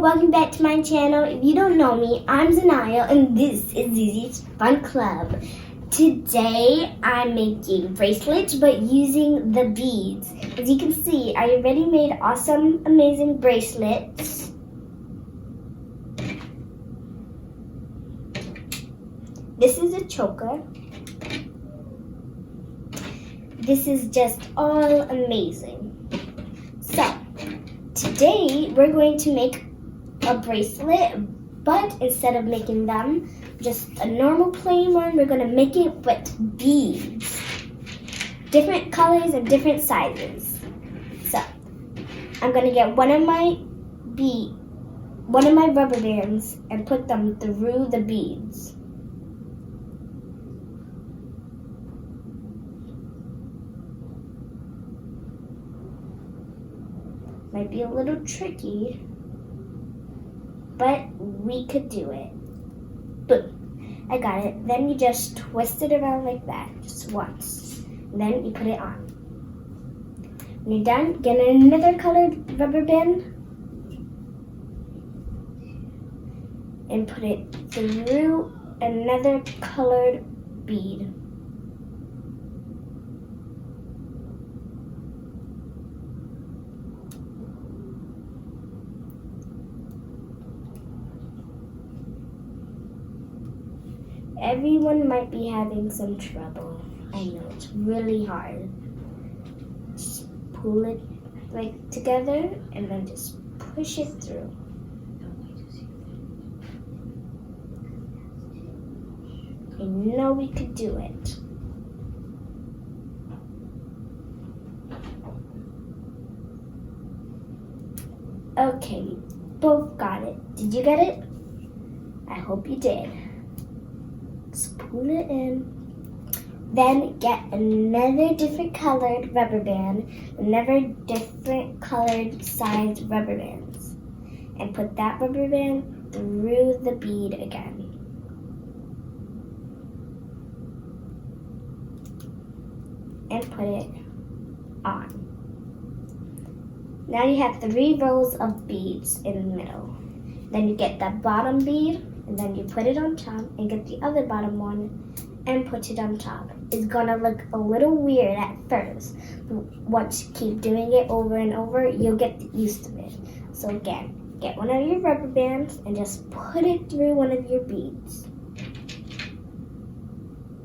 welcome back to my channel. If you don't know me, I'm Zanaya and this is Zizi's Fun Club. Today I'm making bracelets but using the beads. As you can see, I already made awesome, amazing bracelets. This is a choker. This is just all amazing. So, today we're going to make a bracelet, but instead of making them just a normal plain one, we're going to make it with beads. Different colors and different sizes. So, I'm going to get one of my rubber bands and put them through the beads. Might be a little tricky, but we could do it. Boom, I got it. Then you just twist it around like that, just once. And then you put it on. When you're done, get another colored rubber band and put it through another colored bead. Everyone might be having some trouble. I know, it's really hard. Just pull it like together and then just push it through. I know we could do it. Okay, we both got it. Did you get it? I hope you did. Pull it in. Then get another different colored rubber band, another different colored size rubber bands, and put that rubber band through the bead again. And put it on. Now you have 3 rows of beads in the middle. Then you get the bottom bead, and then you put it on top and get the other bottom one and put it on top. It's gonna look a little weird at first, but once you keep doing it over and over, you'll get used to it. So again, get one of your rubber bands and just put it through one of your beads.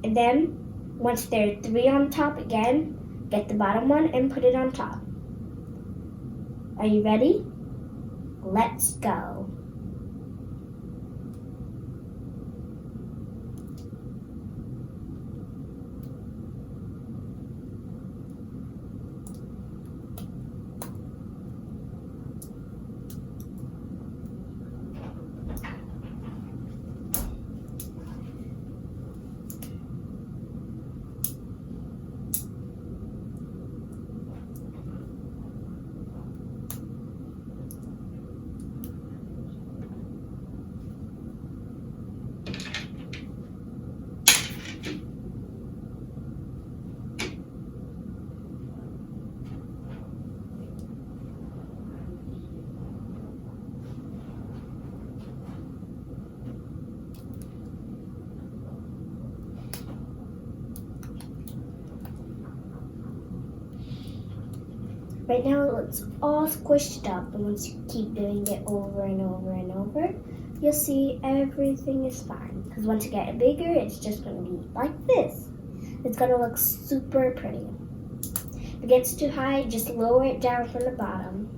And then, once there are 3 on top again, get the bottom one and put it on top. Are you ready? Let's go. Right now it looks all squished up, and once you keep doing it over and over and over, you'll see everything is fine. Because once you get it bigger, it's just going to be like this. It's going to look super pretty. If it gets too high, just lower it down from the bottom.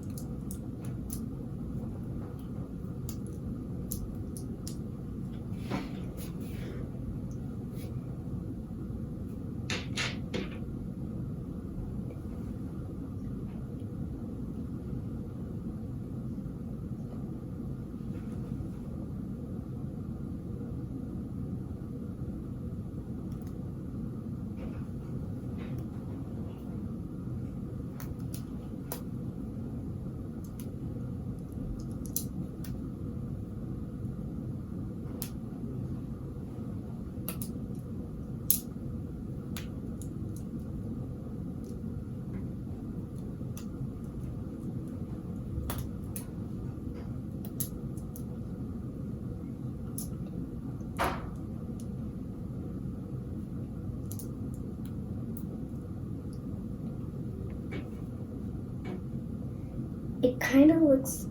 it kind of looks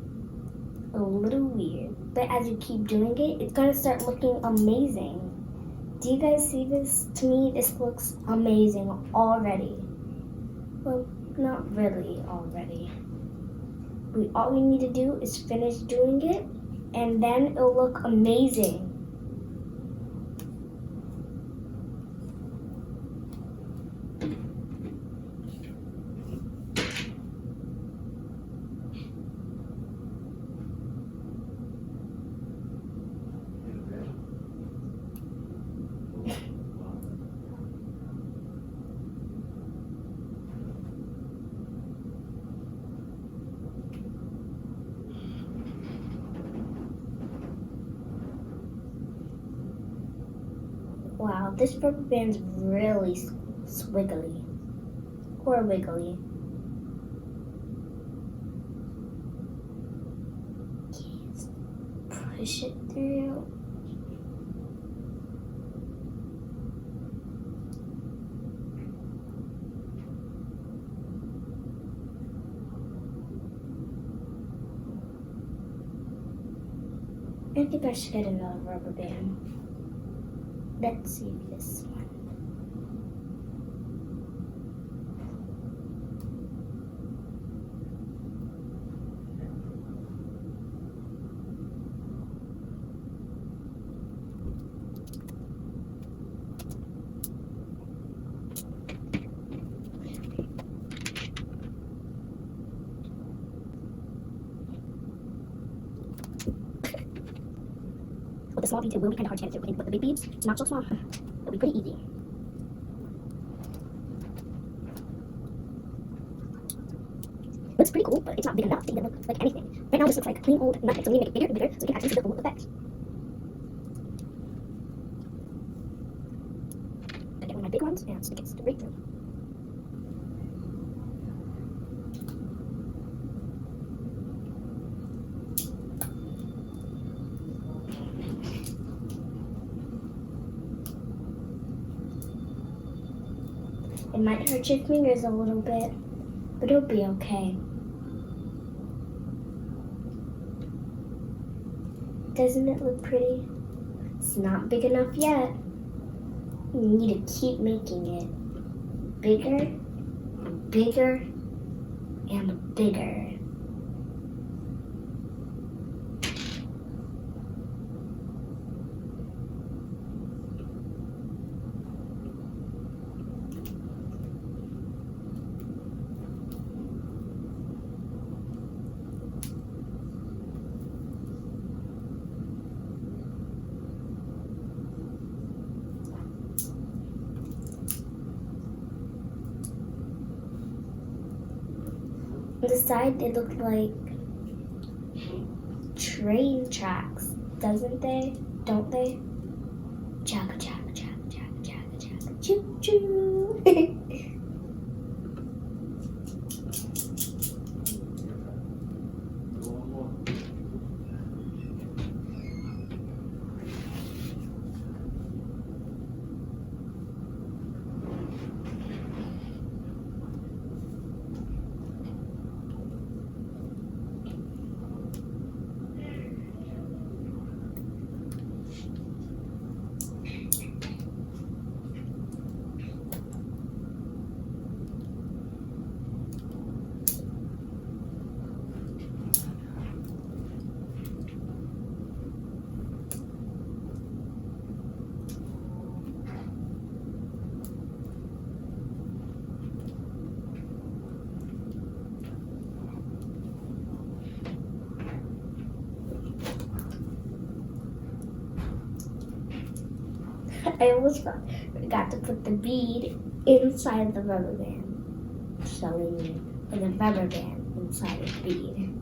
a little weird, but as you keep doing it, it's gonna start looking amazing. Do you guys see this? To me, this looks amazing already. Well, not really already. All we need to do is finish doing it, and then it'll look amazing. Wow, this rubber band's really swiggly or wiggly. Just push it through. I think I should get another rubber band. Let's see this one. With the small beads, it will be kind of hard to get through, but the big beads, it's not so small. It'll be pretty easy. Looks pretty cool, but it's not big enough to even look like anything. Right now, this looks like plain old nothing, so we need to make it bigger and bigger so we can actually see the full effect. I get one of my big ones and stick it straight through. It might hurt your fingers a little bit, but it'll be okay. Doesn't it look pretty? It's not big enough yet. You need to keep making it bigger, bigger, and bigger. On the side, they look like train tracks, doesn't they? Don't they? Chugga, chugga, chugga, chugga, chugga, chugga, choo choo. I almost forgot to put the bead inside the rubber band. Showing you for the rubber band inside the bead.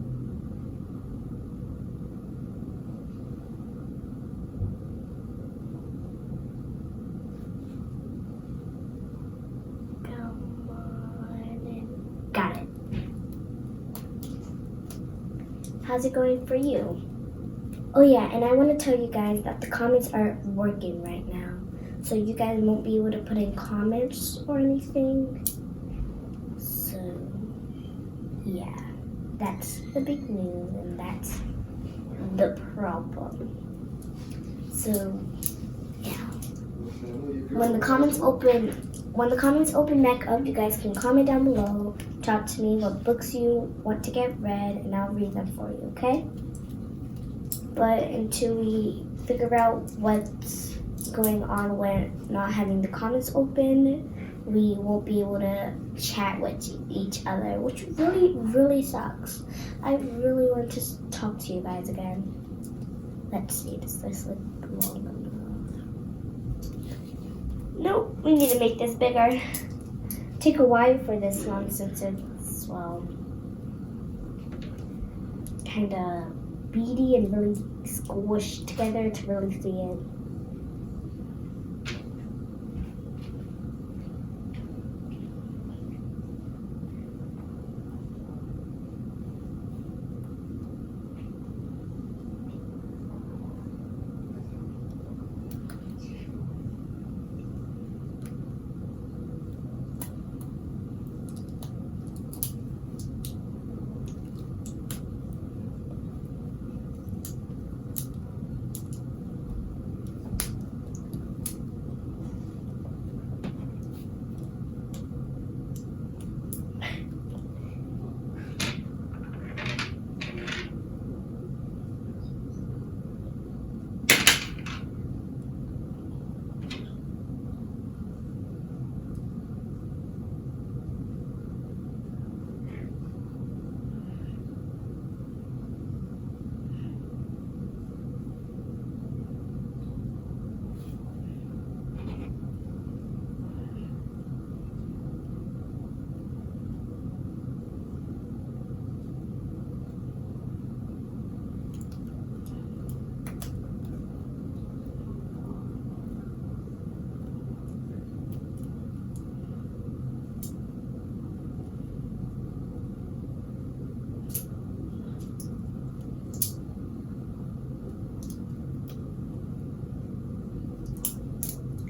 Come on. Got it. How's it going for you? Oh yeah, and I want to tell you guys that the comments aren't working right now. So you guys won't be able to put in comments or anything. So, yeah. That's the big news, and that's the problem. So, yeah. When the comments open back up, you guys can comment down below, talk to me what books you want to get read, and I'll read them for you, okay? But until we figure out what's going on when not having the comments open, we won't be able to chat with each other, which really, really sucks. I really want to talk to you guys again. Let's see, does this look long enough? Nope, we need to make this bigger. Take a while for this one since it's, well, kind of beady and really squished together to really see it.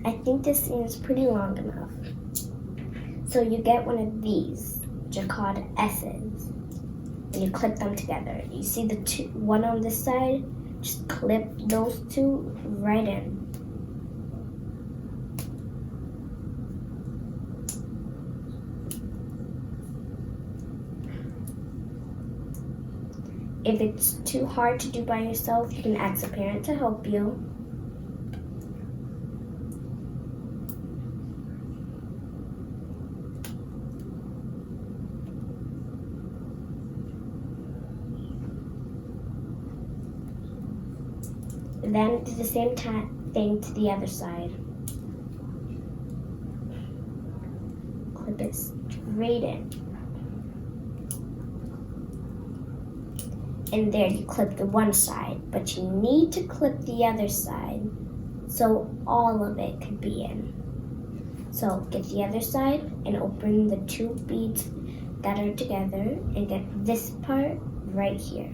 I think this is pretty long enough. So you get one of these, which are called S's, and you clip them together. You see the one on this side? Just clip those two right in. If it's too hard to do by yourself, you can ask a parent to help you. Then do the same thing to the other side. Clip it straight in. And there you clip the one side, but you need to clip the other side so all of it could be in. So get the other side and open the two beads that are together and get this part right here.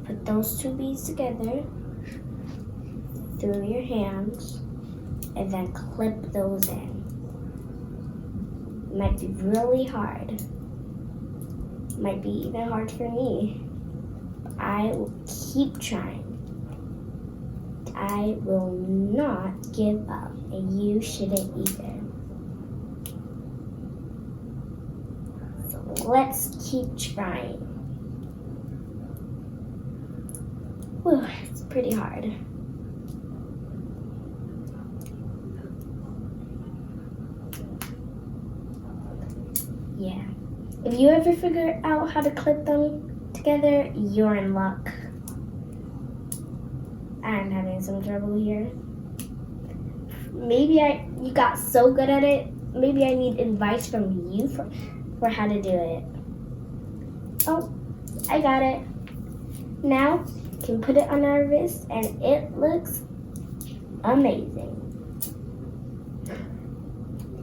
Put those two beads together through your hands and then clip those in. It might be really hard. It might be even hard for me. But I will keep trying. I will not give up, and you shouldn't either. So let's keep trying. Whew, it's pretty hard. Yeah. If you ever figure out how to clip them together, you're in luck. I'm having some trouble here. Maybe you got so good at it, maybe I need advice from you for how to do it. Oh, I got it. Now, can put it on our wrist and it looks amazing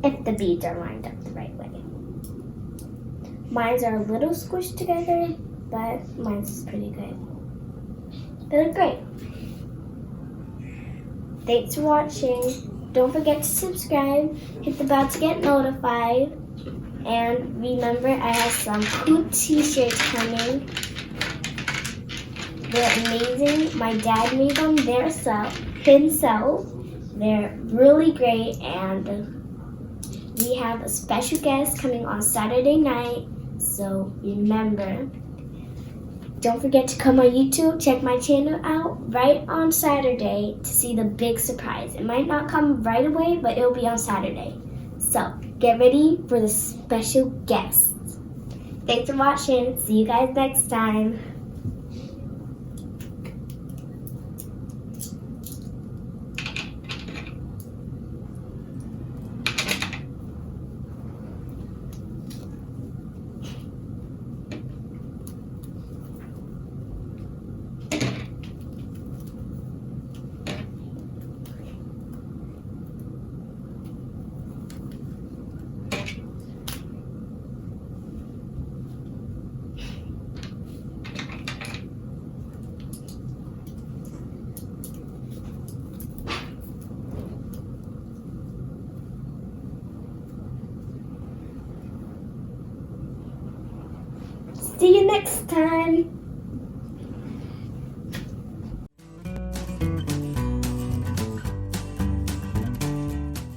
if the beads are lined up the right way. Mine are a little squished together, but mine's pretty good. They look great. Thanks for watching. Don't forget to subscribe, hit the bell to get notified. And remember, I have some cool t-shirts coming. They're amazing. My dad made them himself. They're really great, and we have a special guest coming on Saturday night. So remember, don't forget to come on YouTube, check my channel out right on Saturday to see the big surprise. It might not come right away, but it'll be on Saturday. So get ready for the special guests. Thanks for watching. See you guys next time. See you next time.